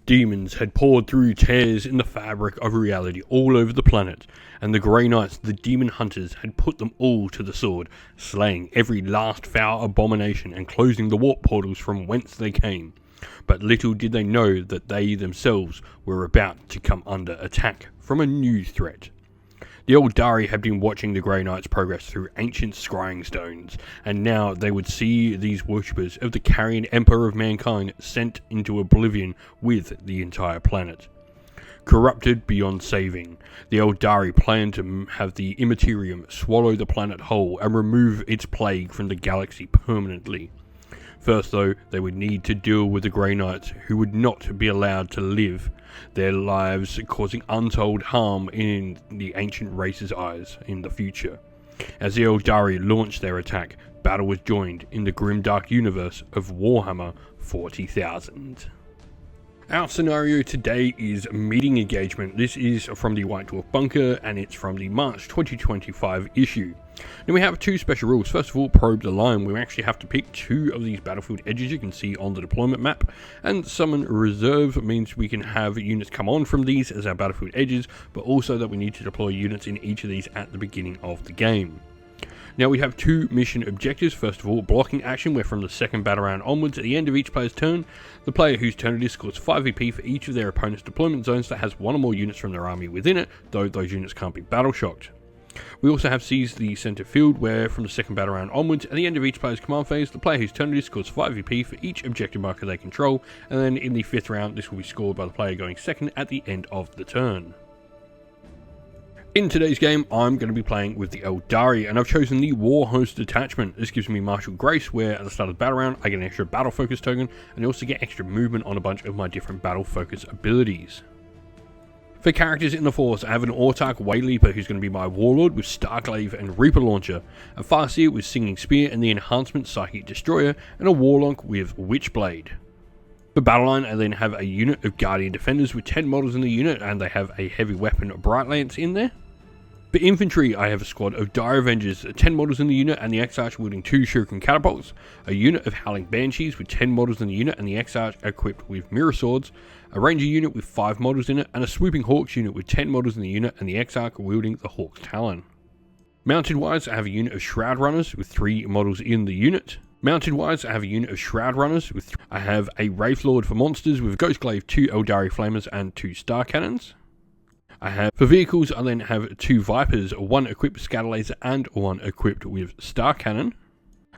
Demons had poured through tears in the fabric of reality all over the planet, and the Grey Knights, the demon hunters, had put them all to the sword, slaying every last foul abomination and closing the warp portals from whence they came. But little did they know that they themselves were about to come under attack from a new threat. The Aeldari had been watching the Grey Knights progress through ancient scrying stones, and now they would see these worshippers of the Carrion Emperor of mankind sent into oblivion with the entire planet. Corrupted beyond saving, the Aeldari planned to have the Immaterium swallow the planet whole and remove its plague from the galaxy permanently. First though, they would need to deal with the Grey Knights, who would not be allowed to live their lives, causing untold harm in the ancient race's eyes in the future. As the Aeldari launched their attack, battle was joined in the grimdark universe of Warhammer 40,000. Our scenario today is Meeting Engagement. This is from the White Dwarf Bunker, and it's from the March 2025 issue. Now we have two special rules. First of all, probe the line. We actually have to pick two of these battlefield edges you can see on the deployment map, and summon reserve means we can have units come on from these as our battlefield edges, but also that we need to deploy units in each of these at the beginning of the game. Now we have two mission objectives. First of all, blocking action, where from the second battle round onwards, at the end of each player's turn, the player whose turn it is scores 5 VP for each of their opponent's deployment zones that has one or more units from their army within it, though those units can't be battle shocked. We also have seize the center field, where from the second battle round onwards, at the end of each player's command phase, the player whose turn it is scores 5 VP for each objective marker they control, and then in the fifth round this will be scored by the player going second at the end of the turn. In today's game, I'm going to be playing with the Aeldari, and I've chosen the War Host Detachment. This gives me Martial Grace, where at the start of the battle round, I get an extra Battle Focus token, and I also get extra movement on a bunch of my different Battle Focus abilities. For characters in the force, I have an Autarch Wayleaper, who's going to be my Warlord with Starglaive and Reaper Launcher, a Farseer with Singing Spear and the enhancement Psychic Destroyer, and a Warlock with Witchblade. For Battleline, I then have a unit of Guardian Defenders with 10 models in the unit, and they have a heavy weapon Bright Lance in there. For Infantry, I have a squad of Dire Avengers, 10 models in the unit, and the X-Arch wielding 2 Shuriken Catapults, a unit of Howling Banshees with 10 models in the unit, and the X-Arch equipped with Mirror Swords, a Ranger unit with 5 models in it, and a Swooping Hawks unit with 10 models in the unit, and the X-Arch wielding the Hawk's Talon. Mounted-wise, I have a unit of Shroud Runners with 3 models in the unit. Mounted-wise, I have a unit of Shroud Runners with I have a Wraithlord for monsters with Ghostglaive, 2 Aeldari Flamers, and 2 Star Cannons. For vehicles, I then have 2 Vipers, 1 equipped with Scatter Laser and 1 equipped with Star Cannon.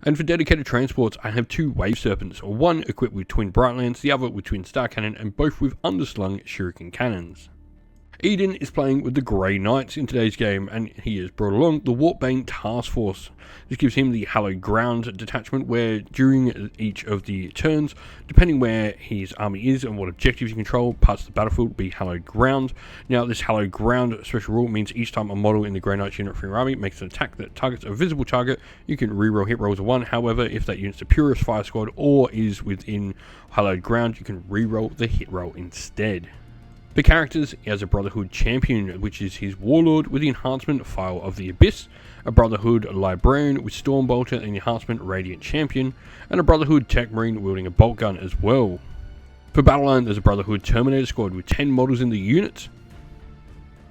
And for dedicated transports, I have 2 Wave Serpents, 1 equipped with Twin Bright Lance, the other with Twin Star Cannon, and both with underslung Shuriken Cannons. Eden is playing with the Grey Knights in today's game, and he has brought along the Warpbane Task Force. This gives him the Hallowed Ground detachment, where during each of the turns, depending where his army is and what objectives you control, parts of the battlefield will be Hallowed Ground. Now, this Hallowed Ground special rule means each time a model in the Grey Knights unit from your army makes an attack that targets a visible target, you can reroll hit rolls of 1. However, if that unit's a Purist Fire Squad or is within Hallowed Ground, you can reroll the hit roll instead. For characters, he has a Brotherhood Champion, which is his Warlord with the enhancement File of the Abyss, a Brotherhood Librarian with Stormbolter and the enhancement Radiant Champion, and a Brotherhood Tech Marine wielding a bolt gun as well. For Battleline, there's a Brotherhood Terminator squad with 10 models in the unit.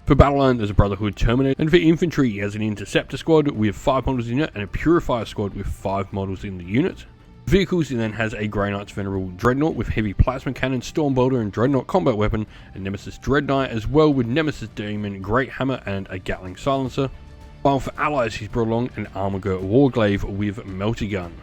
For Battleline, there's a Brotherhood Terminator, and for Infantry, he has an Interceptor squad with 5 models in the unit and a Purifier squad with 5 models in the unit. Vehicles, he then has a Grey Knights Venerable Dreadnought with Heavy Plasma Cannon, Stormbolter and Dreadnought combat weapon, and Nemesis Dreadknight as well with Nemesis Demon, Great Hammer and a Gatling Silencer. While for allies, he's brought along an Armorger Warglaive with Melter Gun.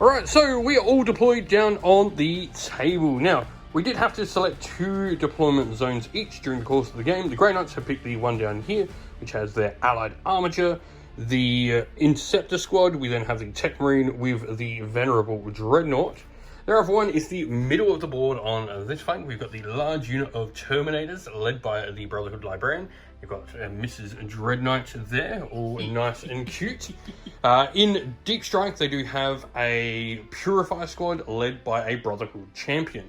Alright, so we are all deployed down on the table. Now, we did have to select 2 deployment zones each during the course of the game. The Grey Knights have picked the one down here, which has their Allied Armature. The Interceptor squad, we then have the Tech Marine with the Venerable Dreadnought. The other one is the middle of the board on this flank. We've got the large unit of Terminators led by the Brotherhood Librarian. You've got Mrs. Dreadnought there, all nice and cute. In Deep Strike, they do have a Purifier squad led by a Brotherhood Champion.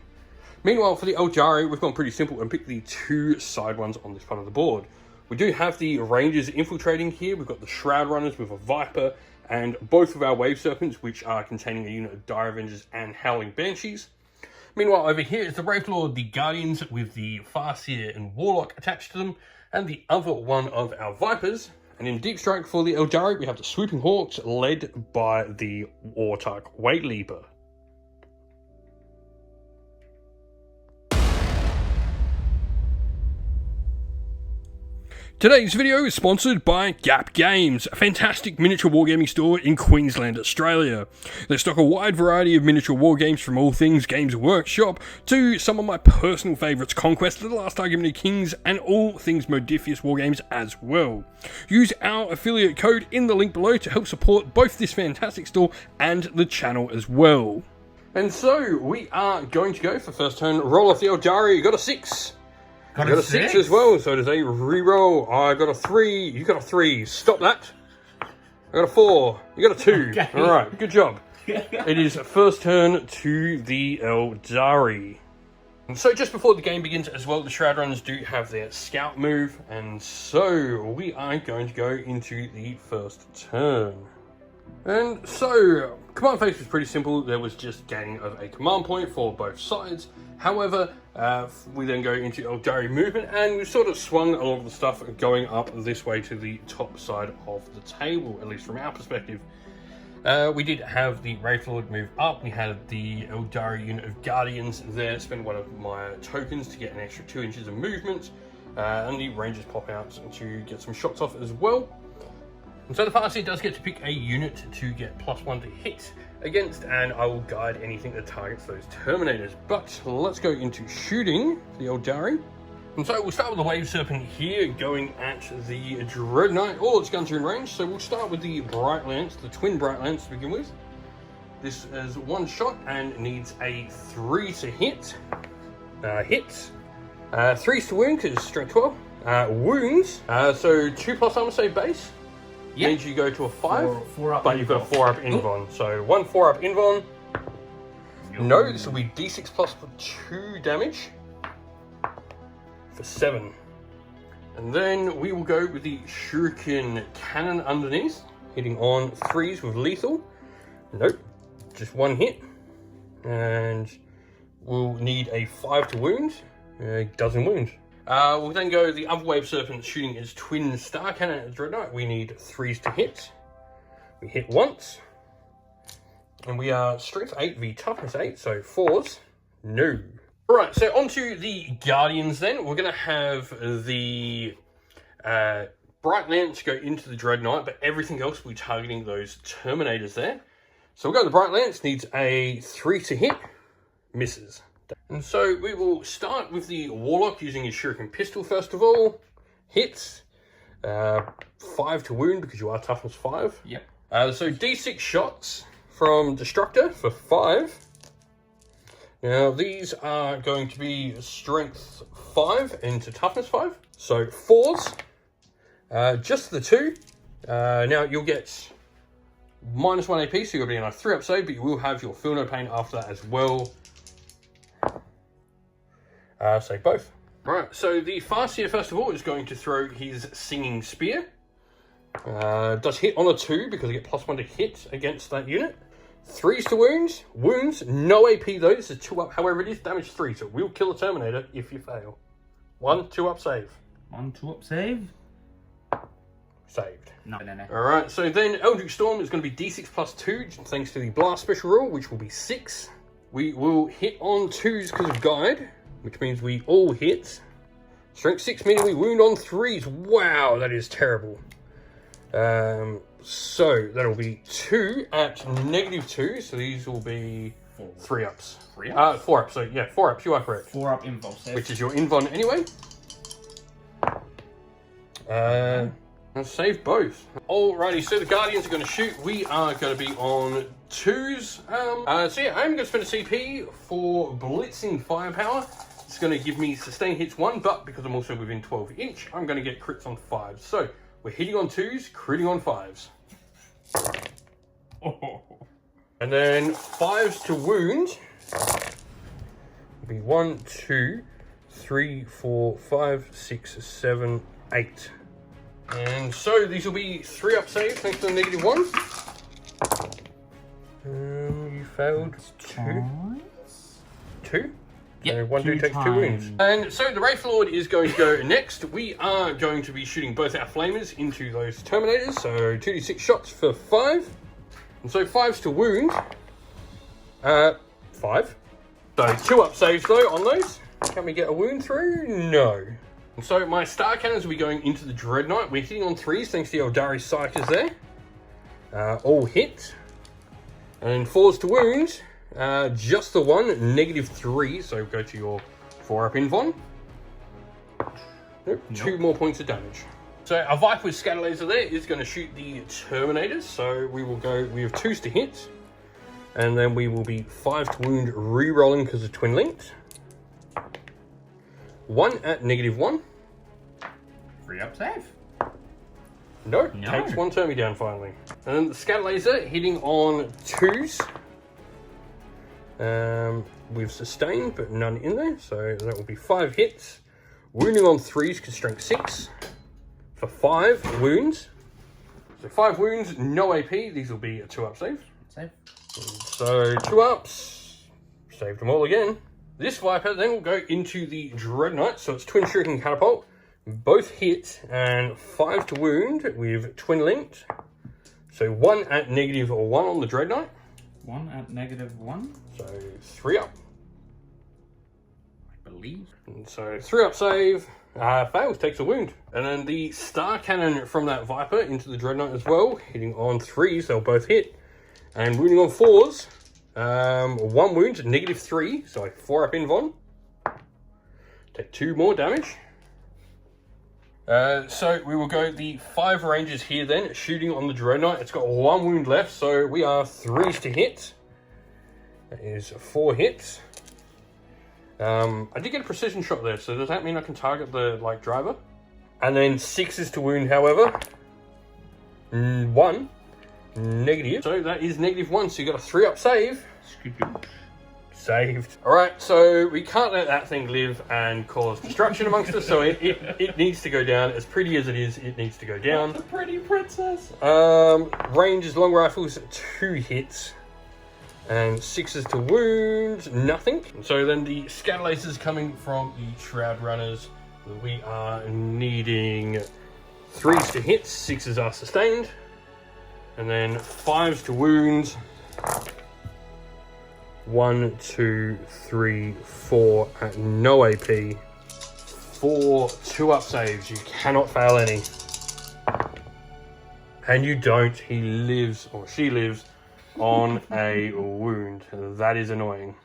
Meanwhile, for the Aeldari, we've gone pretty simple and picked the 2 side ones on this part of the board. We do have the Rangers infiltrating here. We've got the Shroud Runners with a Viper and both of our Wave Serpents, which are containing a unit of Dire Avengers and Howling Banshees. Meanwhile, over here is the Wraithlord, the Guardians with the Farseer and Warlock attached to them, and the other one of our Vipers. And in Deep Strike for the Aeldari, we have the Swooping Hawks, led by the Autarch Wade Leaper. Today's video is sponsored by Gap Games, a fantastic miniature wargaming store in Queensland, Australia. They stock a wide variety of miniature wargames from all things Games Workshop to some of my personal favourites, Conquest of the Last Argument of Kings, and all things Modifius wargames as well. Use our affiliate code in the link below to help support both this fantastic store and the channel as well. And so, we are going to go for first turn, roll off the Aeldari. You got a 6. I got a 6 as well, so does a reroll. I got a 3, you got a 3. Stop that. I got a 4, you got a 2. Okay. Alright, good job. It is first turn to the Aeldari. And so just before the game begins as well, the Shroudrunners do have their scout move, and so we are going to go into the first turn. And so, command phase was pretty simple. There was just gaining of a command point for both sides. However, we then go into Aeldari movement, and we sort of swung a lot of the stuff going up this way to the top side of the table, at least from our perspective. We did have the Wraithlord move up. We had the Aeldari unit of Guardians there, spend one of my tokens to get an extra 2 inches of movement, and the Rangers pop out to get some shots off as well. And so the Farseer does get to pick a unit to get +1 to hit against, and I will guide anything that targets those Terminators. But let's go into shooting the Aeldari. And so we'll start with the Wave Serpent here, going at the Dreadnought. All its guns are in range, so we'll start with the Bright Lance, the Twin Bright Lance to begin with. This is 1 shot and needs a 3 to hit. Hits. 3's to wound because it's strength 12. Wounds. So 2+ armor save base. Yep. Means you go to a 5, but you've got a 4 up invuln. So 1 4 up invuln. No, this will be d6 plus 2 damage for 7. And then we will go with the Shuriken Cannon underneath, hitting on 3s with lethal. Nope, just 1 hit. And we'll need a 5 to wound. Doesn't wound. We'll then go the other Wave Serpent shooting his Twin Star Cannon at Dreadnought. We need 3s to hit. We hit once. And we are Strength 8 v Toughness 8, so 4s. No. Alright, so onto the Guardians then. We're going to have the Bright Lance go into the Dreadnought, but everything else will be targeting those Terminators there. So we'll go the Bright Lance, needs a 3 to hit. Misses. And so we will start with the Warlock using his Shuriken Pistol first of all. Hits. 5 to wound because you are toughness 5. Yep. So d6 shots from Destructor for 5. Now these are going to be strength 5 into toughness 5. So 4s. Just the 2. Now you'll get -1 AP, so you'll be in a 3-up save, but you will have your Feel No Pain after that as well. Save both. Right, so the Farseer first of all is going to throw his Singing Spear. Does hit on a 2 because I get +1 to hit against that unit. 3s to wounds. Wounds, no AP though, this is 2-up. However, it is damage 3, so it will kill a Terminator if you fail. 1 2-up save. 1 2-up save. Saved. No. Alright, so then Eldritch Storm is going to be d6 plus 2, thanks to the Blast special rule, which will be 6. We will hit on 2s because of Guide, which means we all hit. Strength 6, meaning we wound on 3s. Wow, that is terrible. So that'll be 2 at -2, so these will be 3-ups. 3-ups? 4-ups, so yeah, 4-ups, you are correct. 4-up invuln save. Which is your invuln anyway. I'll save both. Alrighty, so the Guardians are going to shoot. We are going to be on 2s. So yeah, I'm going to spend a CP for Blitzing Firepower. It's going to give me sustained hits 1, but because I'm also within 12 inch, I'm going to get crits on 5s. So we're hitting on 2s, critting on 5s. Oh. And then 5s to wound. Will be 1, 2, 3, 4, 5, 6, 7, 8. And so these will be 3-up saves thanks to the -1. You failed two? Yep, So one dude takes 2 wounds. And so the Wraith Lord is going to go next. We are going to be shooting both our flamers into those Terminators. So 2d6 shots for 5. And so 5's to wound. 5. So 2 up saves though on those. Can we get a wound through? No. And so my star cannons will be going into the Dreadnought. We're hitting on 3s thanks to the Aeldari Psychers there. All hit. And 4's to wound. Just the one, -3, so go to your 4-up invon. Nope, 2 more points of damage. So our Viper with Scatter Laser there is going to shoot the Terminators. So we will go, we have 2s to hit. And then we will be 5 to wound, re-rolling because of Twin Linked. 1 at -1. 3-up save. No, takes 1 turn me down finally. And then the Scatter Laser hitting on 2s. We've sustained, but none in there, so that will be 5 hits. Wounding on 3s, constraint 6 for 5 wounds. So 5 wounds, no AP. These will be a 2-up save. So 2 ups, saved them all again. This Viper then will go into the Dreadnought, so it's Twin Shuriken Catapult. Both hit and 5 to wound with Twin Linked. So 1 at -1 on the Dreadnought. 1 at -1. So 3 up. I believe. And so 3-up save, fails, takes a wound. And then the Star Cannon from that Viper into the Dreadnought as well, hitting on 3s, they'll both hit. And wounding on 4s, 1 wound, -3, so 4-up invon. Take 2 more damage. So we will go the 5 Rangers here then, shooting on the Dreadnought. It's got 1 wound left, so we are 3s to hit. That is 4 hits. I did get a precision shot there, so does that mean I can target the driver? And then 6s to wound, however. 1. Negative. So that is -1, so you got a 3-up save. Saved. Alright, so we can't let that thing live and cause destruction amongst us, so it needs to go down. As pretty as it is, it needs to go down. The pretty princess. Range is long rifles, 2 hits. And 6s to wound, nothing. So then the Scatter Lasers coming from the Shroud Runners. We are needing 3s to hit, 6s are sustained. And then 5s to wound. 1, 2, 3, 4 at no AP. 4 2-up saves. You cannot fail any. And you don't. He lives, or she lives, on a wound. That is annoying.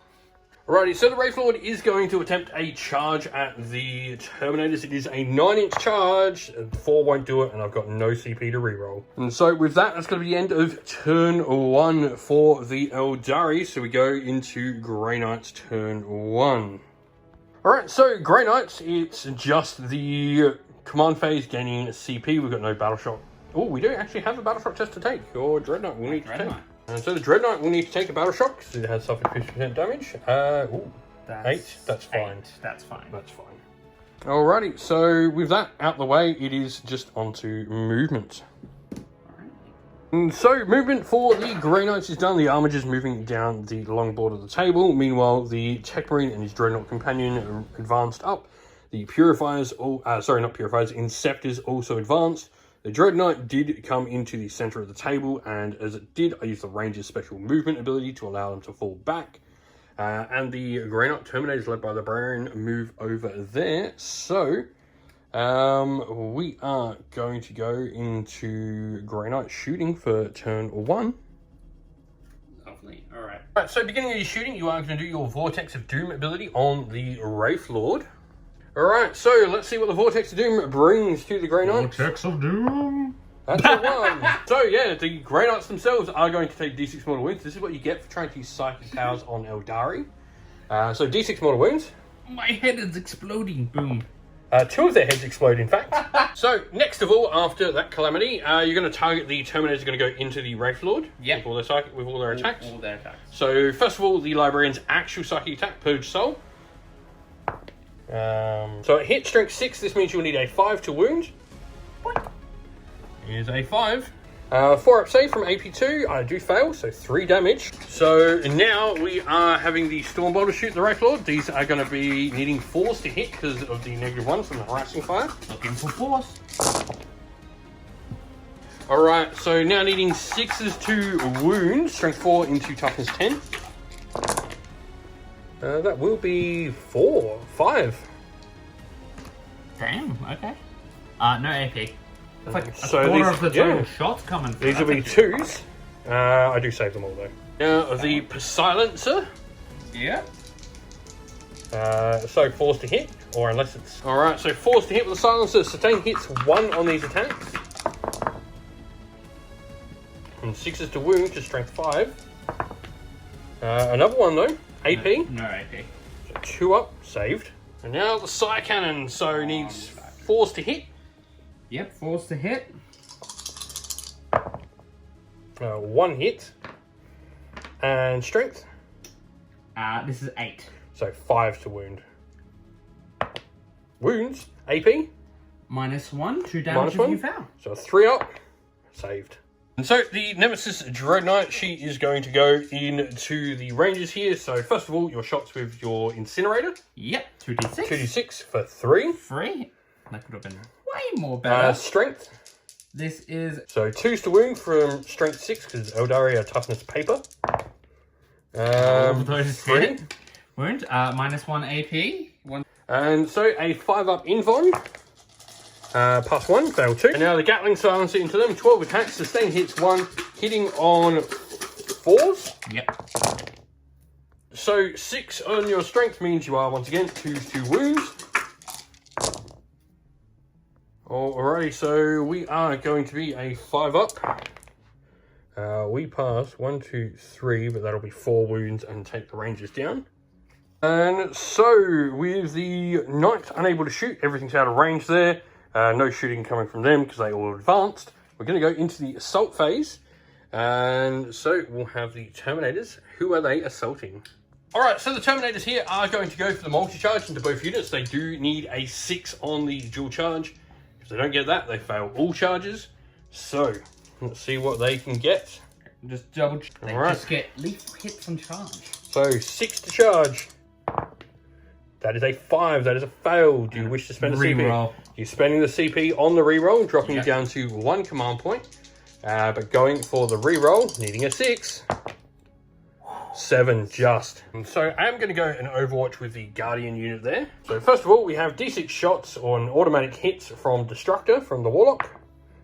Alrighty, so the Wraith Lord is going to attempt a charge at the Terminators. It is a 9-inch charge. 4 won't do it, and I've got no CP to reroll. And so with that, that's going to be the end of turn 1 for the Aeldari. So we go into Grey Knight's turn 1. Alright, so Grey Knights, it's just the command phase gaining CP. We've got no battle shock. Oh, we do actually have a battle shock test to take. Your Dreadnought will need to take. And so the Dreadnought will need to take a battle shock because it has suffered 50% damage. That's 8. That's fine. 8. That's fine. That's fine. Alrighty, so with that out the way, it is just onto movement. And so movement for the Grey Knights is done. The Armigers moving down the long board of the table. Meanwhile, the Tech Marine and his Dreadnought companion are advanced up. The Purifiers, not Purifiers, Inceptors also advanced. The Dreadnought did come into the center of the table, and as it did, I used the Ranger's special movement ability to allow them to fall back. And the Grey Knight Terminators, led by the Baron, move over there. So, we are going to go into Grey Knight shooting for turn 1. Lovely, alright. Alright, so beginning of your shooting, you are going to do your Vortex of Doom ability on the Wraith Lord. Alright, so let's see what the Vortex of Doom brings to the Grey Knights. Vortex of Doom! That's the one. So yeah, the Grey Knights themselves are going to take D6 mortal wounds. This is what you get for trying to use psychic powers on Aeldari. So D6 mortal wounds. My head is exploding. Boom. 2 of their heads explode, in fact. So next of all, after that calamity, you're going to target the Terminators. Are going to go into the Wraith Lord. Yep. With all their attacks. All their attacks. So first of all, the Librarian's actual psychic attack, Purge Soul. So it hit strength 6. This means you'll need a 5 to wound. Here's a 5. 4 up save from AP2. I do fail, so 3 damage. So now we are having the Storm Bolter shoot the Wraith Lord. These are going to be needing 4s to hit because of the -1 from the harassing fire. Looking for force. Alright, so now needing 6s to wound. Strength 4 into toughness 10. That will be 5. Damn, okay. No AP. It's like a So quarter these- of the total yeah. shots coming. These will be 2s. I do save them all though. Now the Silencer. Yeah. So 4s to hit, or unless it's... Alright, so 4s to hit with the Silencer. Sustain hits 1 on these attacks. And 6s to wound to strength 5. Another one though, AP. No AP. So 2 up, saved. And now the Psy Cannon, so needs 4s to hit. Yep, force to hit. 1 hit. And strength. This is 8. So 5 to wound. Wounds, AP. -1, 2 damage if -1. you fail. So 3 up, saved. And so the Nemesis Dreadnought, she is going to go into the ranges here. So first of all, your shots with your Incinerator. Yep, 2d6. 2d6 for 3. 3. That could have been way more better. Strength. This is So 2s to wound from strength 6 because Aeldari are toughness paper. all of those 3. hit. Wound. -1 AP. 1. And so a 5 up invuln. +1, fail 2. And now the Gatling Silencer into them. 12 attacks, sustain hits 1, hitting on 4s. Yep. So 6 on your strength means you are once again 2 to wounds. Alrighty, so we are going to be a 5 up. We pass 1, 2, 3, but that'll be 4 wounds and take the ranges down. And so with the Knight unable to shoot, everything's out of range there. No shooting coming from them because they all advanced. We're going to go into the assault phase. And so we'll have the Terminators. Who are they assaulting? Alright, so the Terminators here are going to go for the multi-charge into both units. They do need a 6 on the dual charge. If they don't get that, they fail all charges. So, let's see what they can get. Just double check. They Alright. just get lethal hits on charge. So, 6 to charge. That is a 5. That is a fail. Do you wish to spend a CP? Reroll. You're spending the CP on the reroll, dropping Yep. it down to 1 command point. But going for the reroll, needing a 6. 7 just. And so I'm going to go and Overwatch with the Guardian unit there. So first of all, we have D6 shots on automatic hits from Destructor from the Warlock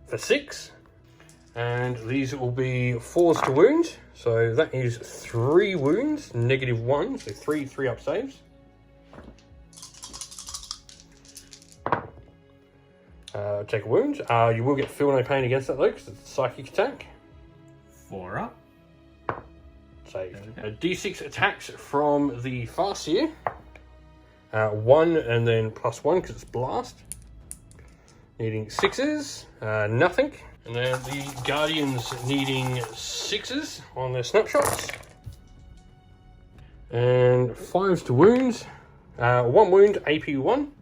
for 6. And these will be 4s to wound. So that is 3 wounds, -1. So 3 up saves. Take a wound. You will get feel no pain against that though, because it's a psychic attack. 4 up. Saved. There we A D6 attacks from the Farseer. 1 and then +1 because it's blast. Needing 6s. Nothing. And then the Guardians needing 6s on their snapshots. And 5s to wound. 1 wound, AP1.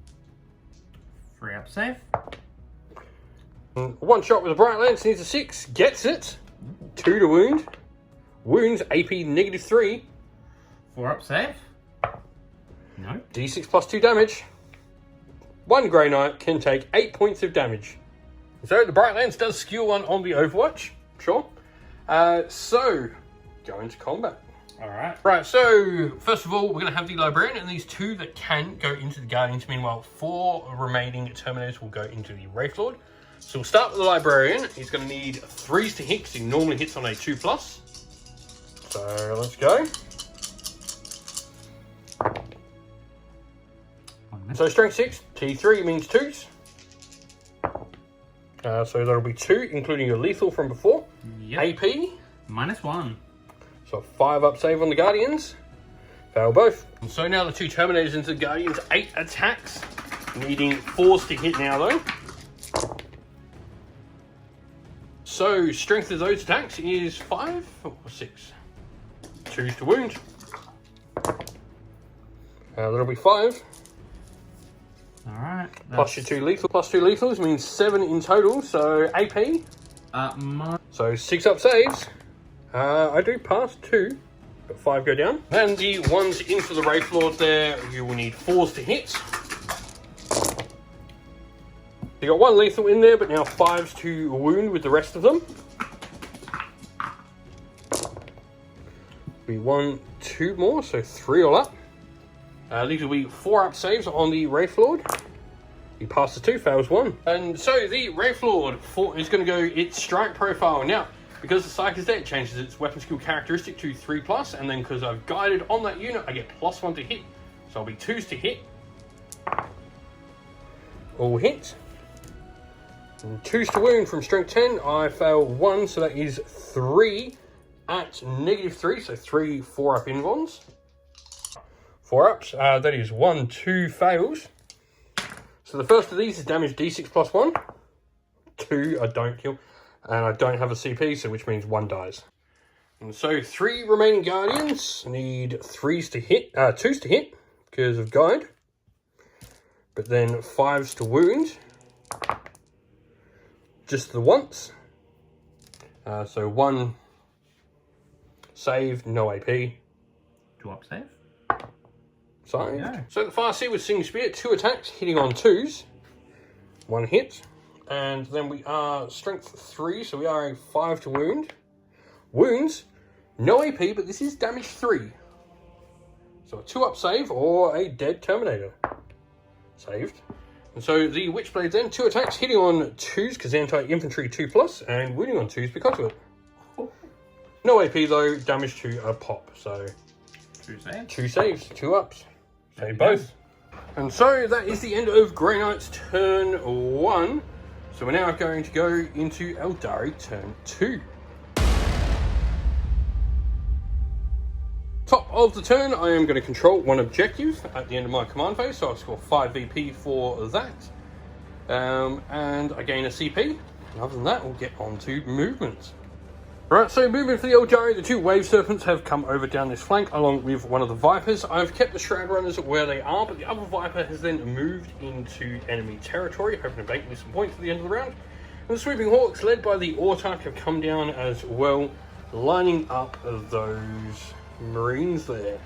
3 up save. And 1 shot with a Bright Lance needs a 6. Gets it. 2 to wound. Wounds, AP -3. 4 up save. No. D6 +2 damage. 1 Grey Knight can take 8 points of damage. So the Bright Lance does skew 1 on the Overwatch. Sure. So, go into combat. Alright. Right, so first of all, we're going to have the Librarian and these 2 that can go into the Guardians. Meanwhile, 4 remaining Terminators will go into the Wraith Lord. So we'll start with the Librarian. He's going to need 3s to hit because he normally hits on a 2+. So let's go. So strength 6, T3 means 2s. So that'll be 2, including your lethal from before. Yep. AP. -1. So 5 up save on the Guardians. Fail both. And so now the 2 Terminators into the Guardians, 8 attacks. Needing 4s to hit now though. So strength of those attacks is 5 or 6. 2s to wound. That'll be 5. Alright. Plus your 2 lethal. Plus 2 lethals means 7 in total. So AP. So 6 up saves. I do pass 2, but 5 go down. And the ones in for the Wraith Lord there, you will need 4s to hit. You got 1 lethal in there, but now 5s to wound with the rest of them. We 1, 2 more, so 3 all up. These will be 4 up saves on the Wraith Lord. He passes 2, fails 1. And so the Wraith Lord is going to go its strike profile. Now, because the Psych is there, it changes its weapon skill characteristic to 3+, and then because I've guided on that unit, I get +1 to hit. So I'll be 2s to hit. All hit. And 2s to wound from strength 10. I fail 1, so that is 3 at -3, so 3 4-up invons. 4 ups, that is 1, 2 fails. So the first of these is damage D6 +1. 2 I don't kill, and I don't have a CP, so which means 1 dies. And so 3 remaining guardians need 3s to hit, 2s to hit because of guide, but then 5s to wound. Just the once. So 1 save, no AP. 2 up save. Saved. Yeah. So the Farseer with Sing Spear, 2 attacks, hitting on 2s. 1 hit. And then we are strength 3, so we are a 5 to wound. Wounds, no AP, but this is damage 3. So a 2-up save or a dead Terminator. Saved. And so the Witchblade then, 2 attacks, hitting on 2s because anti-infantry 2+, and wounding on 2s because of it. No AP though, damage to a pop, so 2 saves. 2 saves, 2 ups. Save both. And so that is the end of Grey Knight's turn 1. So we're now going to go into Aeldari turn 2. Top of the turn, I am going to control 1 objective at the end of my command phase, so I'll score 5 VP for that. And I gain a CP. And other than that, we'll get on to movement. Right, so movement for the Aeldari, the 2 Wave Serpents have come over down this flank along with one of the Vipers. I've kept the Shroud Runners where they are, but the other Viper has then moved into enemy territory, hoping to bank me some points at the end of the round. And the Sweeping Hawks, led by the Autarch, have come down as well, lining up those Marines there.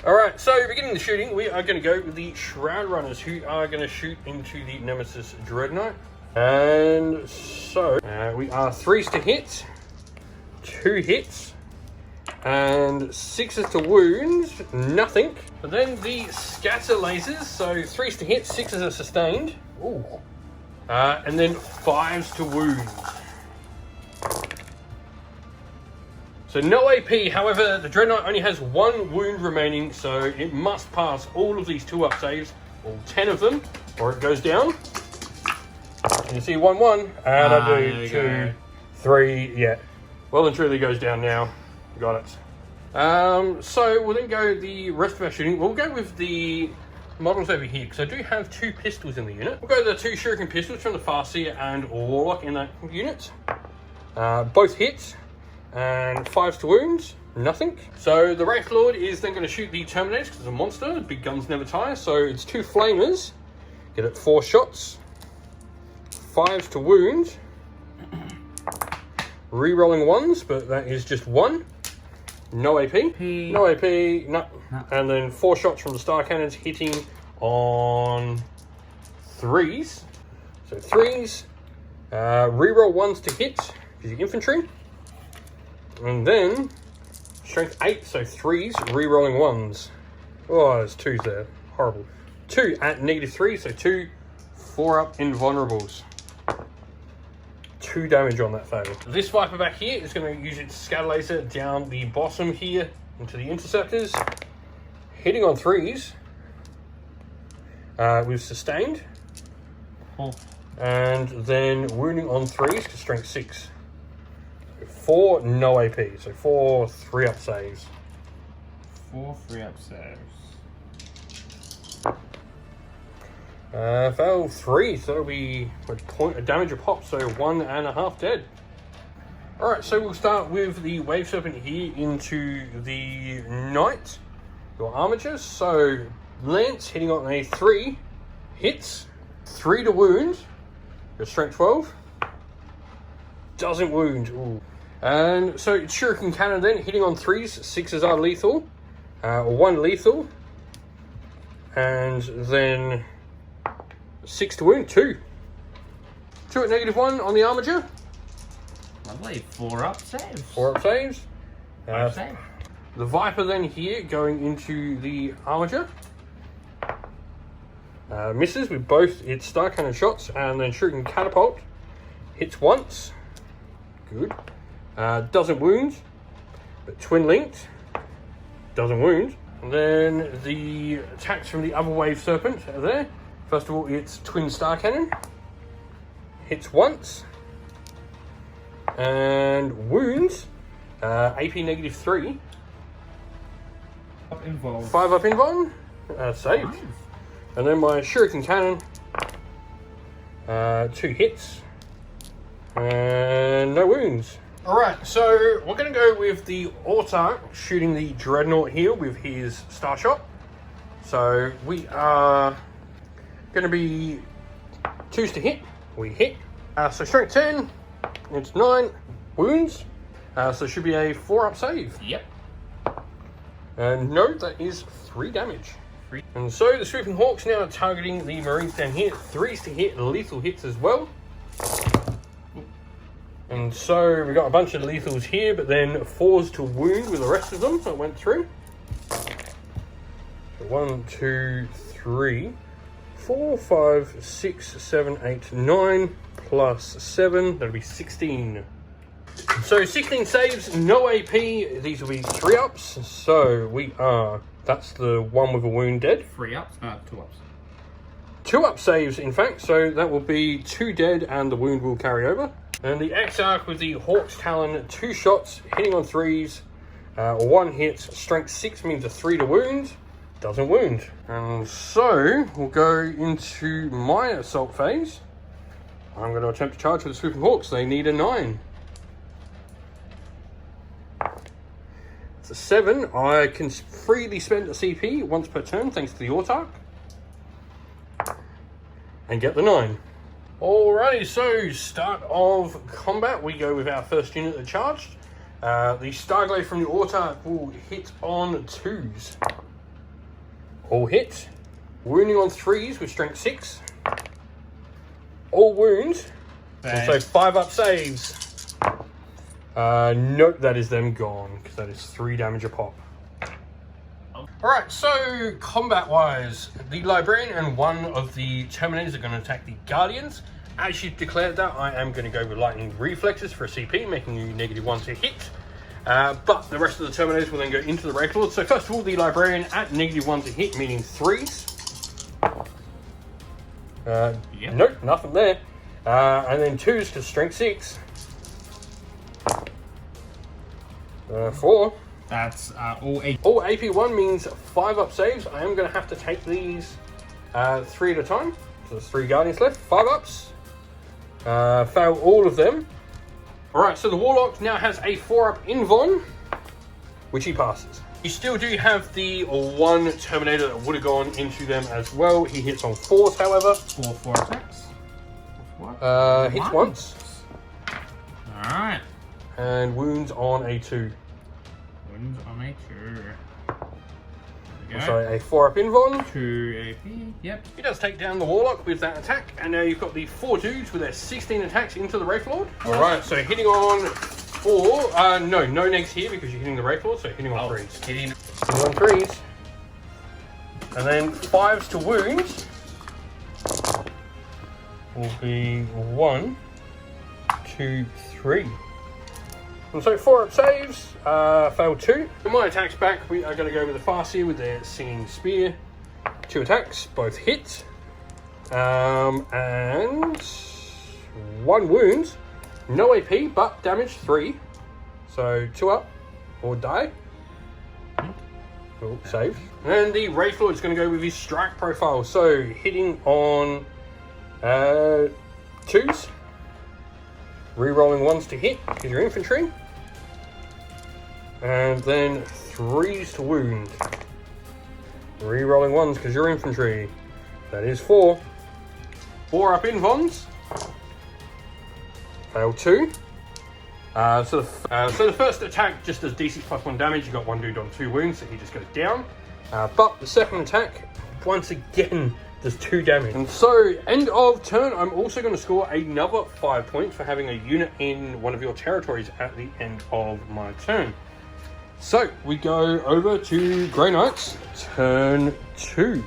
Alright, so beginning the shooting, we are going to go with the Shroud Runners, who are going to shoot into the Nemesis Dreadnought. And so, we are 3s to hit. 2 hits and 6s to wound, nothing. But then the scatter lasers, so 3s to hit, 6s are sustained. Ooh. And then 5s to wound. So no AP, however, the Dreadnought only has 1 wound remaining, so it must pass all of these 2-up saves, all 10 of them, or it goes down. And you see 1, 1, and I do 2, 3, yeah. Well and truly goes down now. Got it. So we'll then go the rest of our shooting. We'll go with the models over here, because I do have 2 pistols in the unit. We'll go the 2 Shuriken pistols from the Farseer and Warlock in that unit. Both hit, and 5s to wound, nothing. So the Wraith Lord is then going to shoot the Terminators, because it's a monster, big guns never tire. So it's 2 Flamers, get it 4 shots, 5s to wound. Re-rolling 1s, but that is just 1. No AP. No AP, no. And then 4 shots from the Star Cannons hitting on 3s. So 3s. Re-roll 1s to hit, because you're infantry. And then strength 8, so 3s, re-rolling 1s. Oh, there's 2s there. Horrible. 2 at -3, so 2 4-up invulnerables. 2 damage on that fail. This Viper back here is going to use its scatter laser down the bottom here into the interceptors, hitting on 3s with sustained, and then wounding on 3s to strength 6. 4 no AP, so 4 3-up saves. 4 3-up saves. Fail 3, so that'll be a point of damage a pop, so 1.5 dead. Alright, so we'll start with the Wave Serpent here into the Knight. Your armatures, so Lance hitting on a 3, hits, 3 to wound, your strength 12. Doesn't wound. Ooh. And so Shuriken Cannon then, hitting on 3s, 6s are lethal. 1 lethal. And then 6 to wound, 2. 2 at -1 on the Armiger. Lovely. 4 up saves. 4 up saves. 5 save. The Viper then here going into the Armiger. Misses with both its Star Cannon shots, and then Shuriken Catapult hits once. Good. Doesn't wound, but Twin Linked doesn't wound. And then the attacks from the other Wave Serpent are there. First of all, it's Twin Star Cannon. Hits once. And wounds. AP -3. Up involved. 5 up invuln. Saved. Nice. And then my Shuriken Cannon. 2 hits. And no wounds. Alright, so we're going to go with the Autarch shooting the Dreadnought here with his Star Shot. So we are going to be 2s to hit. We hit. So strength 10. It's 9 wounds. So it should be a 4 up save. Yep. And no, that is 3 damage. And so the Swooping Hawks now targeting the Marines down here. 3s to hit, lethal hits as well. And so we got a bunch of lethals here, but then 4s to wound with the rest of them, so it went through. So 1, 2, 3, 4, 5, 6, 7, 8, 9, plus 7, that'll be 16. So 16 saves, no AP, these will be 3 ups. So we are, that's the one with a wound dead. 3 ups? 2 ups. 2 up saves, in fact, so that will be 2 dead and the wound will carry over. And the Exarch with the Hawk's Talon, 2 shots, hitting on 3s, 1 hit, strength 6 means a 3 to wound, doesn't wound. And so we'll go into my assault phase. I'm going to attempt to charge with the Swooping Hawks, they need a 9. It's a 7, I can freely spend a CP once per turn thanks to the Autarch. And get the 9. Alrighty, so start of combat, we go with our first unit that charged. The Starglade from the Autarch will hit on 2s. All hit. Wounding on 3s with strength 6. All wounds. Also 5 up saves. Nope, that is them gone, because that is 3 damage a pop. Alright, so combat-wise, the Librarian and 1 of the Terminators are going to attack the Guardians. As you've declared that, I am going to go with Lightning Reflexes for a CP, making you -1 to hit. But the rest of the Terminators will then go into the Wraith Lord. So first of all, the Librarian at -1 to hit, meaning 3s. Yep. Nope, nothing there. And then 2s to strength 6. 4. That's all 8. All AP1 means 5 up saves. I am going to have to take these 3 at a time. So there's 3 Guardians left. 5 ups. Fail all of them. Alright, so the Warlock now has a 4 up invuln, which he passes. You still do have the 1 Terminator that would have gone into them as well. He hits on 4s, however. 4 attacks. Hits once. Alright. And wounds on a 2. Wounds on a 2. Sorry, a 4 up invuln. 2 AP, yep. He does take down the Warlock with that attack, and now you've got the 4 dudes with their 16 attacks into the Wraith Lord. Alright, so hitting on 4, no negs here because you're hitting the Wraith Lord, so hitting on 3s. Hitting On 3s. And then 5s to wound will be 1, 2, 3. And so 4 up saves, failed 2. For my attacks back, we are going to go with the Farseer with their Singing Spear. 2 attacks, both hit. And 1 wound. No AP, but damage 3. So 2 up, or die. Oh, saved. And the Wraith Lord is going to go with his strike profile. So hitting on 2s. Rerolling 1s to hit, because you're infantry. And then 3s to wound. Rerolling 1s because you're infantry. That is 4. 4 up invulns. Fail 2. So the first attack just does D6 plus 1 damage. You got one dude on 2 wounds, so he just goes down. But the second attack, once again, does 2 damage. And so, end of turn, I'm also going to score another 5 points for having a unit in one of your territories at the end of my turn. So, we go over to Grey Knights, turn 2.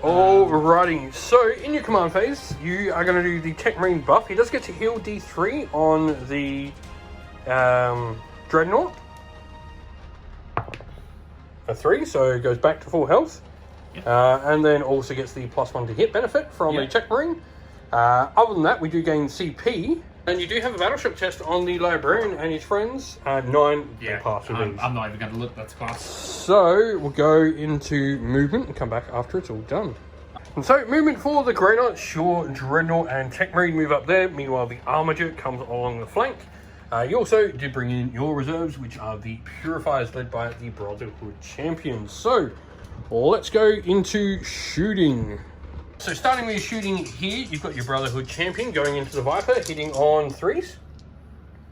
Alrighty, so in your command phase, you are going to do the Tech Marine buff. He does get to heal D3 on the Dreadnought. A 3, so it goes back to full health. Yep. And then also gets the +1 to hit benefit from the Tech Marine. Other than that, we do gain CP. And you do have a battleship test on the Librarian and his friends. 9, they pass with these. I'm not even going to look, that's class. So, we'll go into movement and come back after it's all done. And so, movement for the Grey Knights, your Dreadnought and Tech Marine move up there. Meanwhile, the Armiger comes along the flank. You also did bring in your reserves, which are the Purifiers led by the Brotherhood Champions. So, let's go into shooting. So starting with your shooting here, you've got your Brotherhood Champion going into the Viper, hitting on 3s.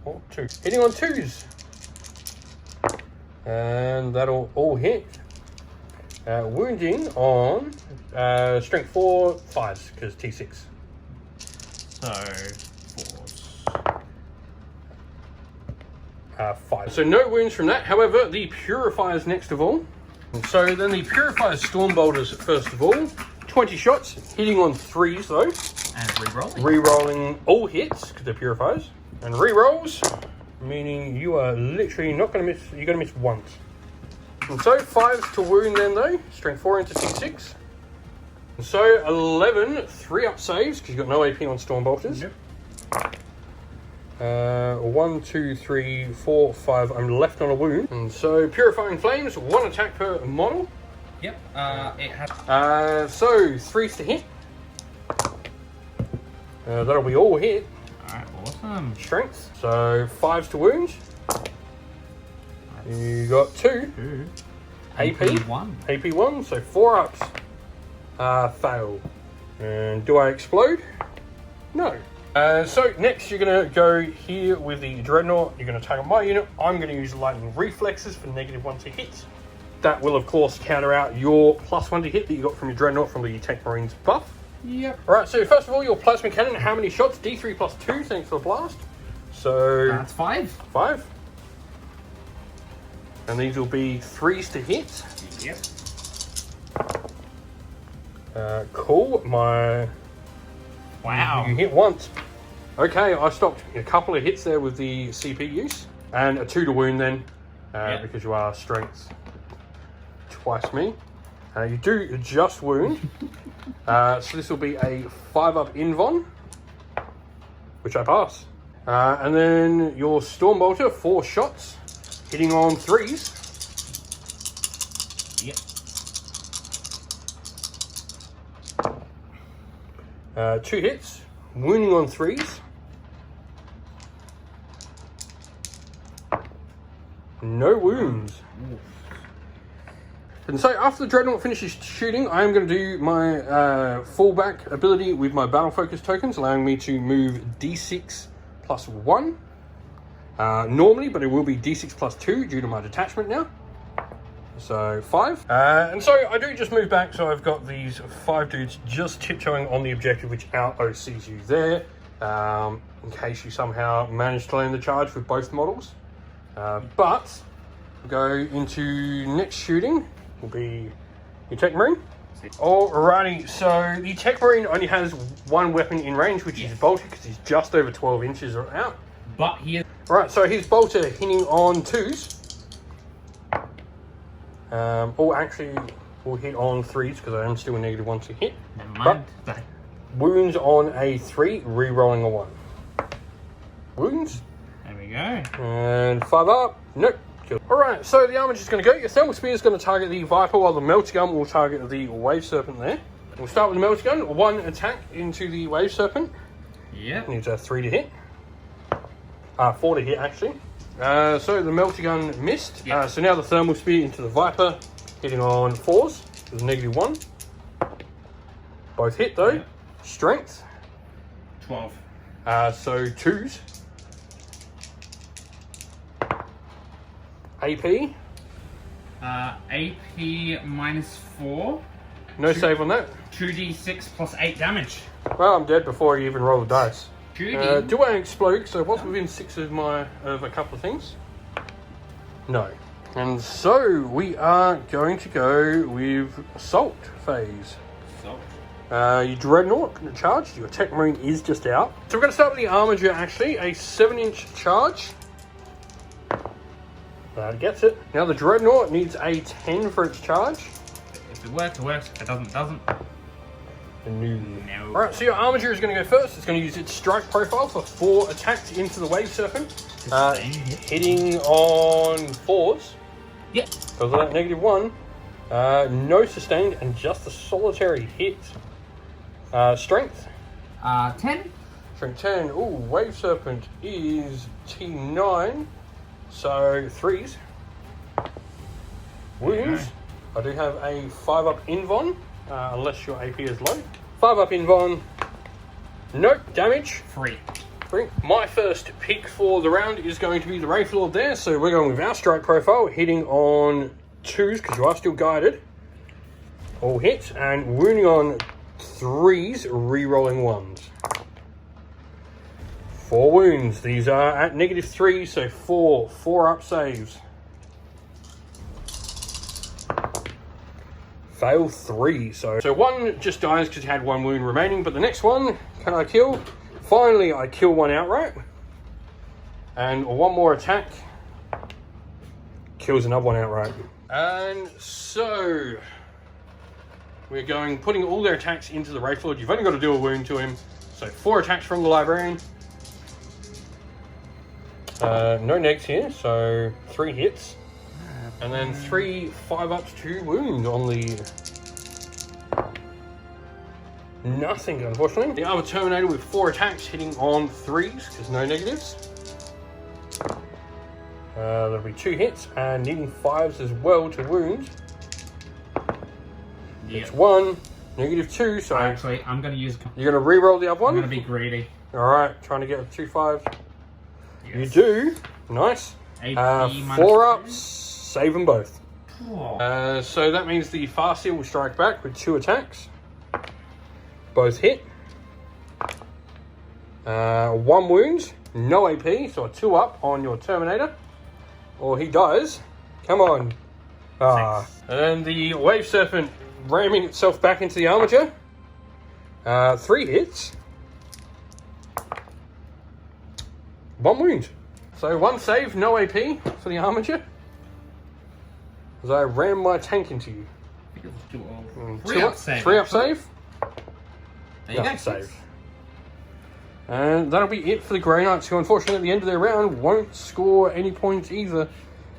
Or 2. Hitting on 2s. And that'll all hit. Wounding on strength 4, 5s, because T6. So, 4s. 5. So no wounds from that. However, the Purifiers next of all. And so then the Purifiers Storm Bolters first of all. 20 shots, hitting on 3s though. And re-rolling. Re-rolling all hits, because they're Purifiers. And re-rolls, meaning you are literally not going to miss, you're going to miss once. And so 5s to wound then though, strength 4 into T6. And so 11 3-up saves, because you've got no AP on Storm Bolters. Yep. 1, 2, 3, 4, 5, I'm left on a wound. And so Purifying Flames, 1 attack per model. Yep, it has... so 3s to hit. That'll be all hit. Alright, awesome. Strength. So 5s to wound. You got 2. AP 1. AP 1, so 4 ups. Fail. And do I explode? No. So next you're going to go here with the Dreadnought. You're going to target my unit. I'm going to use Lightning Reflexes for -1 to hit. That will, of course, counter out your +1 to hit that you got from your Dreadnought from the Tech Marines buff. Yep. Alright, so first of all, your Plasma Cannon, how many shots? D3 + 2, thanks for the blast. So... That's 5. 5. And these will be 3s to hit. Yep. Cool, my... Wow. You hit once. Okay, I stopped a couple of hits there with the CP use. And a 2 to wound then, because you are strength. Twice me. You do just wound. So this will be a 5-up invuln, which I pass. And then your Storm Bolter, 4 shots, hitting on 3s. Yep. 2 hits, wounding on 3s. No wounds. Ooh. And so after the Dreadnought finishes shooting, I am going to do my fallback ability with my Battle Focus tokens, allowing me to move D6 + 1. Normally, but it will be D6 + 2 due to my detachment now. So 5. And so I do just move back, so I've got these 5 dudes just tiptoeing on the objective, which out-OCs you there, in case you somehow manage to land the charge with both models. But go into next shooting. Will be your Tech Marine. Alrighty, so the Tech Marine only has 1 weapon in range, which is Bolter, because he's just over 12 inches out. But he is... Right, so his Bolter hitting on 2s. Or actually, will hit on 3s, because I am still a -1 to hit. Never mind. But wounds on a 3, re-rolling a 1. Wounds. There we go. And 5 up. Nope. Alright, so the Armiger's going to go. Your Thermal Spear is going to target the Viper, while the Melter Gun will target the Wave Serpent there. We'll start with the Melter Gun. 1 attack into the Wave Serpent. Yep. Needs a 3 to hit. 4 to hit, actually. So the Melter Gun missed. Yep. So now the Thermal Spear into the Viper, hitting on 4s with -1. Both hit, though. Yep. Strength. 12. So 2s. AP. AP -4. No save on that. 2d6 plus 8 damage. Well, I'm dead before you even roll the dice. Judy. Do I explode? So what's within 6 of a couple of things? No. And so we are going to go with Assault phase. Your Dreadnought charged. Your Tech Marine is just out. So we're going to start with the Armiger actually. A 7-inch charge. That gets it. Now the Dreadnought needs a 10 for its charge. If it works, it works. If it doesn't, it doesn't. No. No. Alright, so your Armiger is going to go first. It's going to use its strike profile for 4 attacks into the Wave Serpent. Hitting on 4s. Yep. Because of that -1. No sustained and just a solitary hit. Strength. 10. Strength 10. Ooh, Wave Serpent is T9. So 3s. Wounds. I do have a 5-up Invon, unless your AP is low. 5-up Invon. Nope, damage. 3. My first pick for the round is going to be the Wraith Lord there, so we're going with our strike profile, hitting on 2s, because you are still guided. All hits, and wounding on 3s, re-rolling 1s. 4 wounds. These are at -3, so 4-up saves. Fail 3, so 1 just dies because he had 1 wound remaining, but the next one, can I kill? Finally, I kill 1 outright. And 1 more attack. Kills another 1 outright. And so, we're putting all their attacks into the Wraith Lord. You've only got to do a wound to him. So 4 attacks from the Librarian. No negs here, so 3 hits. And then 3 5-ups to wound on the... Nothing, unfortunately. The Armor Terminator with 4 attacks, hitting on 3s, because no negatives. There'll be 2 hits, and needing 5s as well to wound. Yep. It's 1, -2, so... Actually, I'm going to use... You're going to re-roll the other one? I'm going to be greedy. Alright, trying to get 2 5s. Yes. You do. Nice. 4 ups, save them both. Oh. So that means the Farseer will strike back with 2 attacks. Both hit. 1 wound, no AP, so a 2-up on your Terminator. Or he dies. Come on. And then the Wave Serpent ramming itself back into the Armiger. 3 hits. 1 wound. So 1 save, no AP for the Armiger. As I ram my tank into you. I think it was too old. 3-up save. 3-up save. There you go. Save. And that'll be it for the Grey Knights, who unfortunately at the end of their round won't score any points either.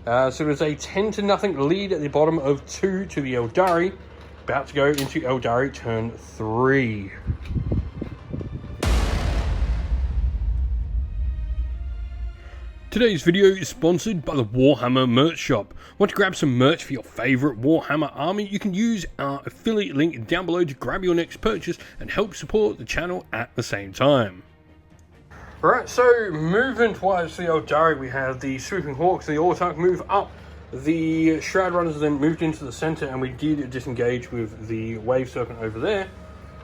So there's a 10-0 lead at the bottom of 2 to the Aeldari. About to go into Aeldari turn 3. Today's video is sponsored by the Warhammer merch shop. Want to grab some merch for your favourite Warhammer army? You can use our affiliate link down below to grab your next purchase and help support the channel at the same time. Alright, so movement wise for the Aeldari, we have the Swooping Hawks and the Autarch move up. The Shroud Runners then moved into the centre, and we did disengage with the Wave Serpent over there.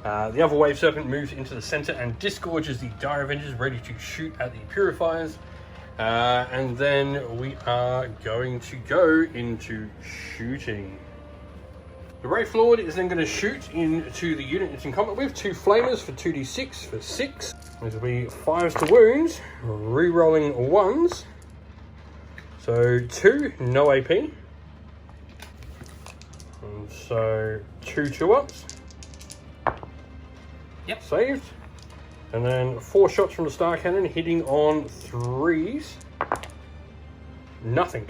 The other Wave Serpent moves into the centre and disgorges the Dire Avengers, ready to shoot at the Purifiers. And then we are going to go into shooting. The Wraith Lord is then going to shoot into the unit it's in combat with. 2 Flamers for 2d6 for 6. This will be 5s to wounds, re-rolling 1s. So 2, no AP. And so 2 2-ups. Yep. Saved. And then 4 shots from the Star Cannon, hitting on 3s. Nothing.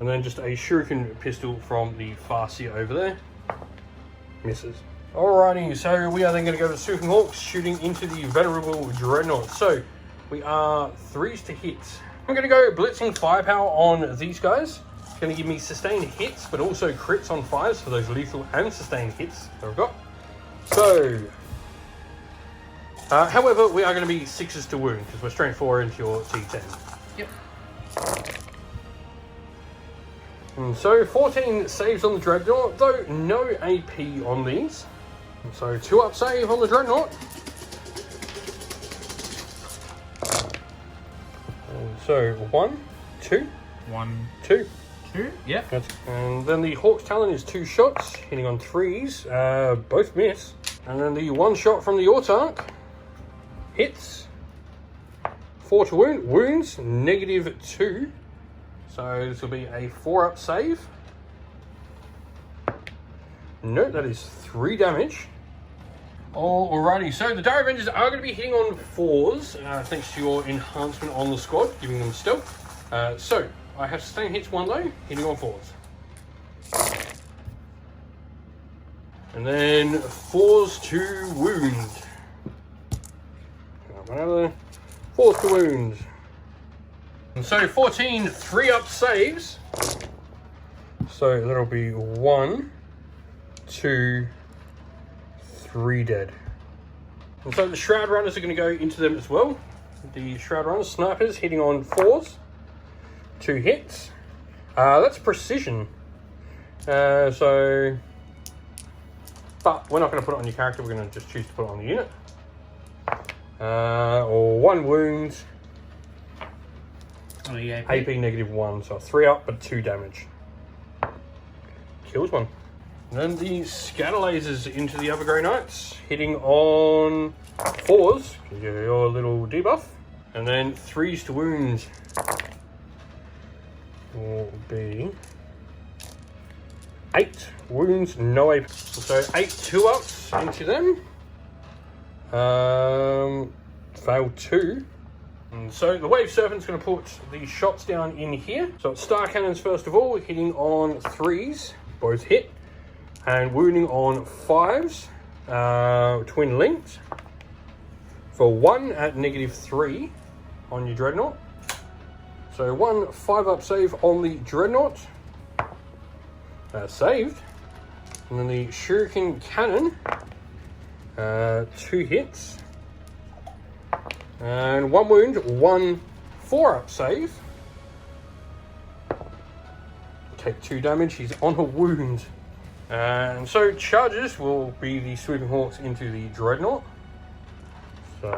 And then just a Shuriken pistol from the Farseer over there. Misses. Alrighty, so we are then going to go to Swooping Hawks, shooting into the Venerable Dreadnought. So we are 3s to hit. I'm going to go Blitzing Firepower on these guys. It's going to give me sustained hits, but also crits on 5s for those lethal and sustained hits that I've got. So... however, we are going to be 6s to wound, because we're straight 4 into your T10. Yep. And so 14 saves on the Dreadnought, though no AP on these. And so 2 up save on the Dreadnought. And so 1, 2, 1, 2. 2. Yep. And then the Hawk's Talon is 2 shots, hitting on 3s, both miss. And then the 1 shot from the Autarch hits. 4 to wound, wounds, -2. So this will be a 4 up save. Note that is 3 damage. Alrighty, so the Dire Avengers are going to be hitting on 4s, thanks to your enhancement on the squad, giving them stealth. So I have sustained hits 1 low, hitting on 4s. And then 4s to wound. Another 4s to wound. And so 14 3 up saves. So that'll be 1, 2, 3 dead. And so the Shroud Runners are going to go into them as well. The Shroud Runners, snipers, hitting on 4s. 2 hits. That's precision. But we're not going to put it on your character, we're going to just choose to put it on the unit. Or 1 wound. Oh, yeah, AP -1, so 3 up but 2 damage. Kills 1. And then the Scatter Lasers into the other Grey Knights, hitting on 4s, your little debuff. And then 3s to wound will be 8 wounds, no AP. So 8 2-ups into them. Failed 2. And so the Wave Serpent's going to put the shots down in here. So it's Star Cannons first of all, hitting on 3s, both hit. And wounding on 5s, twin linked. For 1 at -3 on your Dreadnought. So 1 5-up save on the Dreadnought. Saved. And then the Shuriken Cannon, 2 hits. And 1 wound, 1 4-up save. Take 2 damage, he's on a wound. And so charges will be the Swooping Hawks into the Dreadnought. So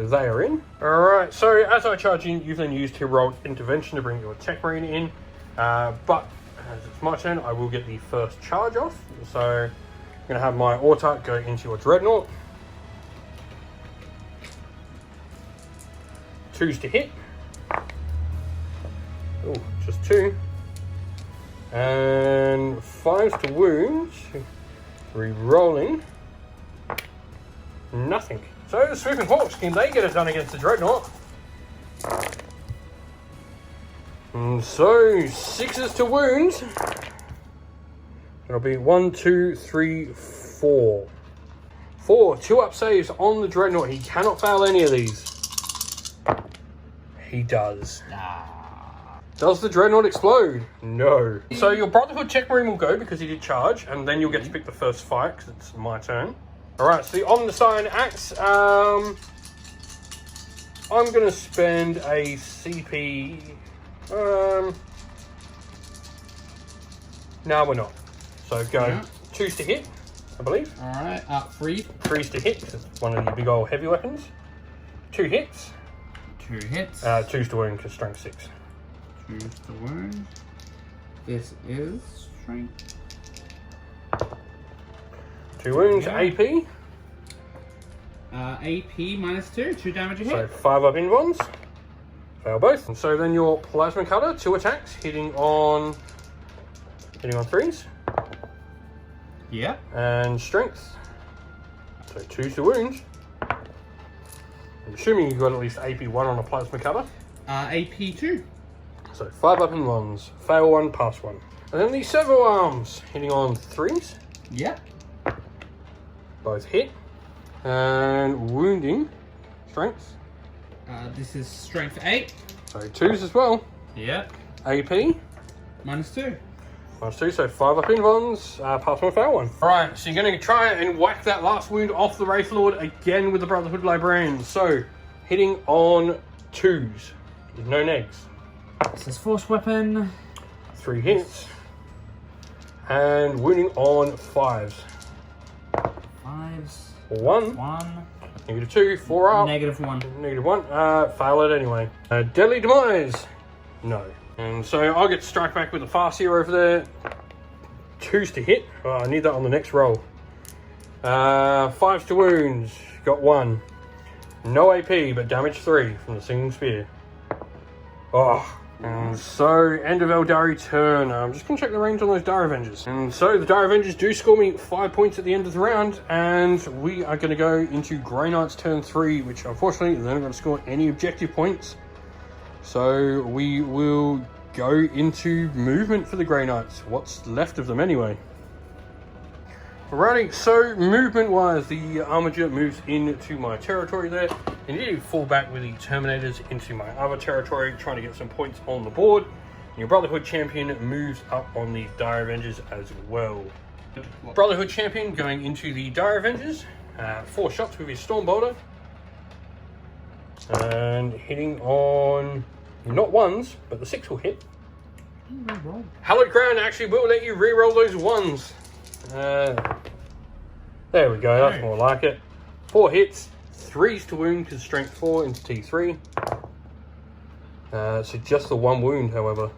they are in. Alright, so as I charge in, you've then used Heroic Intervention to bring your Tech Marine in. But as it's my turn, I will get the first charge off. So I'm going to have my Autarch go into your Dreadnought. 2s to hit. Oh, just 2. And 5s to wound. Re-rolling. Nothing. So the Swooping Hawks, can they get it done against the Dreadnought? And so 6s to wound. It'll be 1, 2, 3, 4. 4 2-up saves on the Dreadnought. He cannot fail any of these. He does. Does the Dreadnought explode? No. So your Brotherhood Tech Marine will go because he did charge, and then you'll get to pick the first fight because it's my turn. Alright, so the Omnisign Axe, I'm going to spend a CP... no, we're not. So go 2s to hit, I believe. Alright, 3. 3s to hit, because it's one of the big old heavy weapons. 2 hits. 2 hits. 2s to wound, because strength 6. 2s to wound. This is strength. 2 wounds, Yeah. AP. AP -2, 2 damage a hit. So 5-up invons. Fail both. And so then your Plasma Cutter, 2 attacks, hitting on 3s. Yeah. And strength. So 2s to wound. I'm assuming you've got at least AP 1 on a Plasma Cutter. AP 2. So 5-up invons. Fail 1, pass 1. And then the Servo Arms, hitting on 3s. Yeah. Both hit. And wounding. Strength. This is strength 8. So 2s as well. Yeah. AP. -2. -2, so 5-up invons, pass 1, fail 1. Alright, so you're going to try and whack that last wound off the Wraith Lord again with the Brotherhood Librarian. So, hitting on 2s, with no negs. This is force weapon. 3 hits. And wounding on 5s. 5s. 1. 1. -2, 4 up. -1. -1. Fail it anyway. Deadly Demise. No. And so I'll get strike back with the Farseer over there. 2s to hit. Oh, I need that on the next roll. 5s to wounds. Got 1. No AP, but damage 3 from the Singing Spear. Oh. And so, end of Aeldari turn. I'm just going to check the range on those Dire Avengers. And so, the Dire Avengers do score me 5 points at the end of the round. And we are going to go into Grey Knight's turn 3, which unfortunately, they're not going to score any objective points. So, we will go into movement for the Grey Knights. What's left of them anyway. Alrighty, so movement-wise, the Armiger moves into my territory there. And you fall back with the Terminators into my other territory, trying to get some points on the board. And your Brotherhood Champion moves up on the Dire Avengers as well. Brotherhood Champion going into the Dire Avengers. 4 shots with his Storm Bolter. And hitting on, not 1s, but the 6 will hit. Hallowed Crown actually will let you re-roll those 1s. There we go, that's more like it. 4 hits, 3s to wound because strength 4 into T3. So just the 1 wound, however.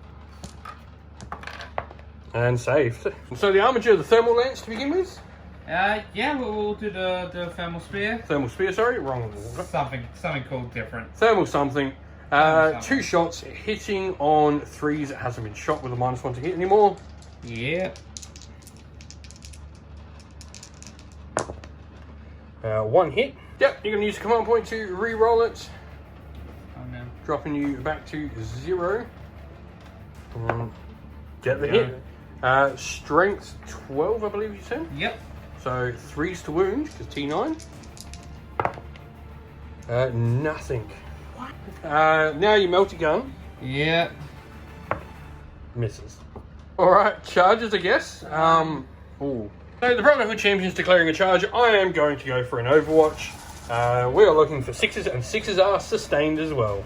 And saved. So the Armiger, the Thermal Lance to begin with? Yeah, we'll do the Thermal Spear. Thermal Spear, sorry, wrong. Something called different. Thermal something. 2 shots, hitting on 3s. It hasn't been shot with a -1 to hit anymore. Yeah. 1 hit. Yep, you're going to use a command point to re-roll it. Oh no. Dropping you back to 0. Get the hit. Strength 12, I believe you said? Yep. So 3s to wound, because T9. Nothing. What? Now you melty gun. Yeah. Misses. Alright, charges, I guess. Ooh. So the Brotherhood Champion's declaring a charge. I am going to go for an Overwatch. We are looking for 6s, and 6s are sustained as well.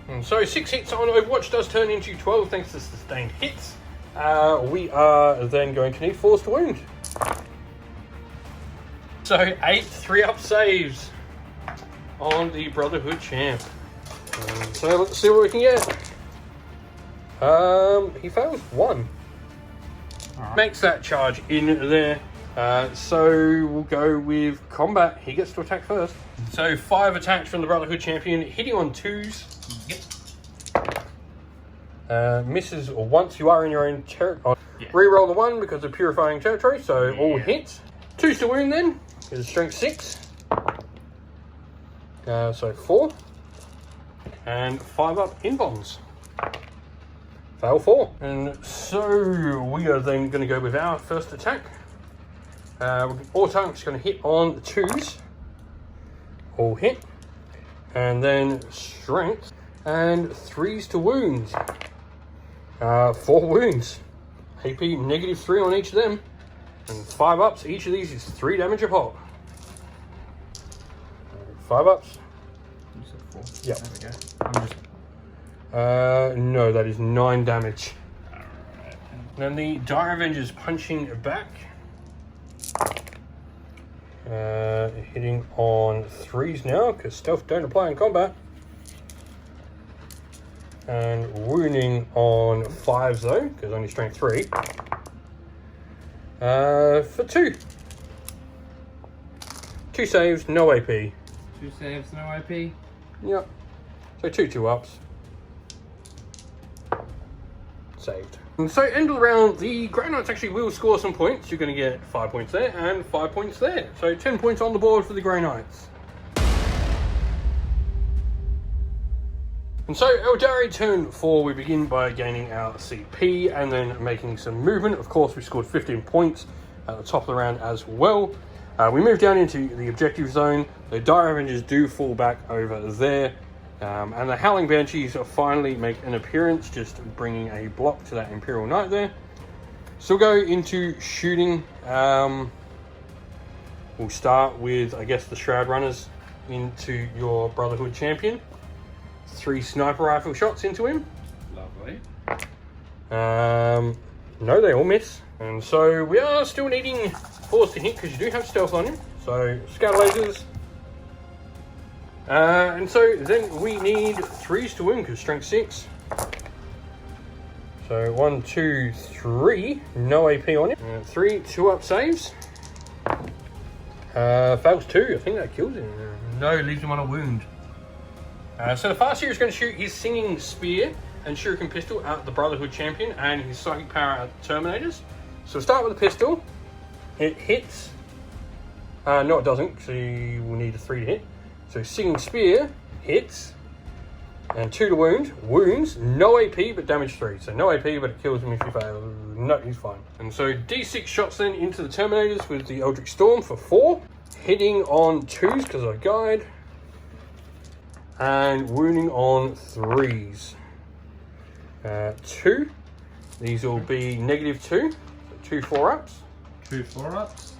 And so 6 hits on Overwatch does turn into 12 thanks to sustained hits. We are then going to need 4s to wound. So 8 3-up saves on the Brotherhood Champ. So let's see what we can get. He fails 1. Right. Makes that charge in there. So we'll go with combat. He gets to attack first. So 5 attacks from the Brotherhood Champion, hitting on 2s. Yep. Misses once. You are in your own territory. Yeah. Reroll the 1 because of purifying territory. So Yeah. all hits. 2s to wound then. Is strength 6. So 4. And 5 up in bombs. Fail 4. And so we are then going to go with our first attack. Auto is going to hit on the 2s. All hit. And then strength. And 3s to wounds. 4 wounds. AP -3 on each of them. And 5 ups. Each of these is 3 damage a pop. 5 ups. You said 4. Yep. There we go. I'm just... No, that is 9 damage. Alright. Then the Dire Avengers punching back. Hitting on 3s now, because stealth don't apply in combat. And wounding on 5s though, because only strength 3. For 2. 2 saves, no AP. 2 saves, no IP. Yep. So 2 2-ups. Saved. And so end of the round, the Grey Knights actually will score some points. You're going to get 5 points there and 5 points there. So 10 points on the board for the Grey Knights. And so Aeldari turn 4, we begin by gaining our CP and then making some movement. Of course, we scored 15 points at the top of the round as well. We move down into the objective zone. The Dire Avengers do fall back over there. And the Howling Banshees finally make an appearance, just bringing a block to that Imperial Knight there. So we'll go into shooting. We'll start with, I guess, the Shroud Runners into your Brotherhood Champion. 3 sniper rifle shots into him. Love ability. No, they all miss. And so we are still needing 4s to hit because you do have stealth on him. So scout lasers. And so then we need 3s to wound because strength 6. So 1, 2, 3. No AP on him. 3 2-up saves. Fails 2. I think that kills him. No, leaves him on a wound. So the fast here is going to shoot his singing spear and shuriken pistol at the Brotherhood champion and his psychic power at the Terminators. So we'll start with the pistol. It hits. No, it doesn't, because he will need a 3 to hit. So singing spear hits. And 2 to wound. Wounds. No AP, but damage 3. So no AP, but it kills him if you fail. No, he's fine. And so D6 shots then into the Terminators with the Eldritch Storm for 4. Hitting on 2s because I guide. And wounding on 3s. 2. These will be -2. So 2 4-ups. 2 4-ups.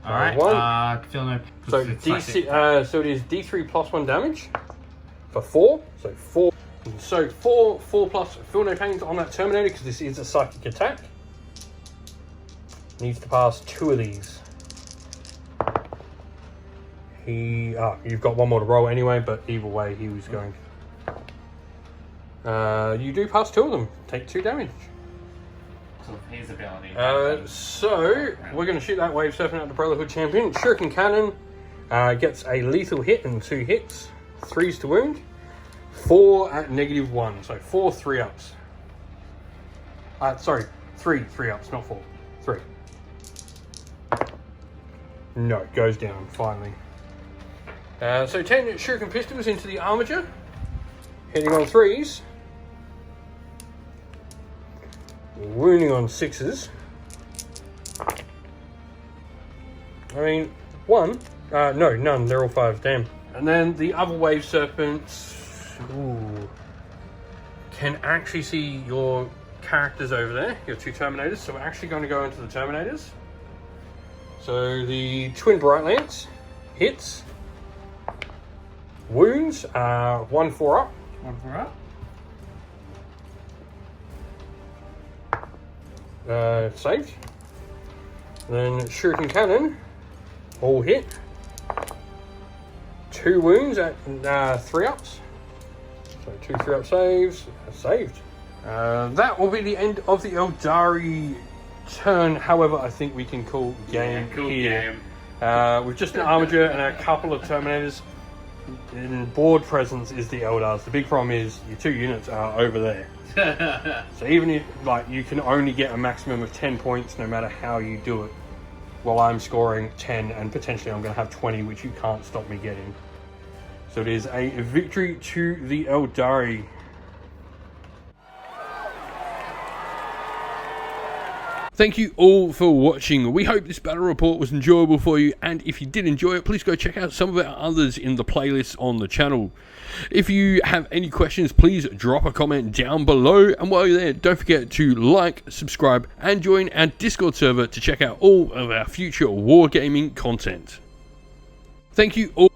Alright, 1. feel no. So D6, so it is D3 plus 1 damage for 4. So 4. So 4 plus feel no pains on that Terminator because this is a psychic attack. Needs to pass 2 of these. You've got 1 more to roll anyway, but either way he was going. You do pass 2 of them. Take 2 damage. So his ability. So we're going to shoot that Wave Serpent at the Brotherhood champion. Shuriken Cannon gets a lethal hit and 2 hits. 3s to wound. 4 at -1. So 4 3-ups. Sorry, 3 3-ups, not 4. 3. No, it goes down finally. So 10 shuriken pistols into the armature. Hitting on 3s. Wounding on 6s. I mean, 1. No, none. They're all 5s. Damn. And then the other Wave Serpents can actually see your characters over there. Your 2 Terminators. So we're actually going to go into the Terminators. So the Twin Bright Lance hits. Wounds. 1 4-up. 1 4-up. Saved. Then Shuriken Cannon, all hit. 2 wounds at 3-ups. So 2 3-up saves, saved. That will be the end of the Aeldari turn. However, I think we can call game here. With just an Armature and a couple of Terminators. In board presence is the Eldars. The big problem is your 2 units are over there. So even if you can only get a maximum of 10 points no matter how you do it, while I'm scoring 10 and potentially I'm going to have 20, which you can't stop me getting. So it is a victory to the Aeldari. Thank you all for watching. We hope this battle report was enjoyable for you, and if you did enjoy it, please go check out some of our others in the playlist on the channel. If you have any questions, please drop a comment down below, and while you're there, don't forget to like, subscribe, and join our Discord server to check out all of our future wargaming content. Thank you all.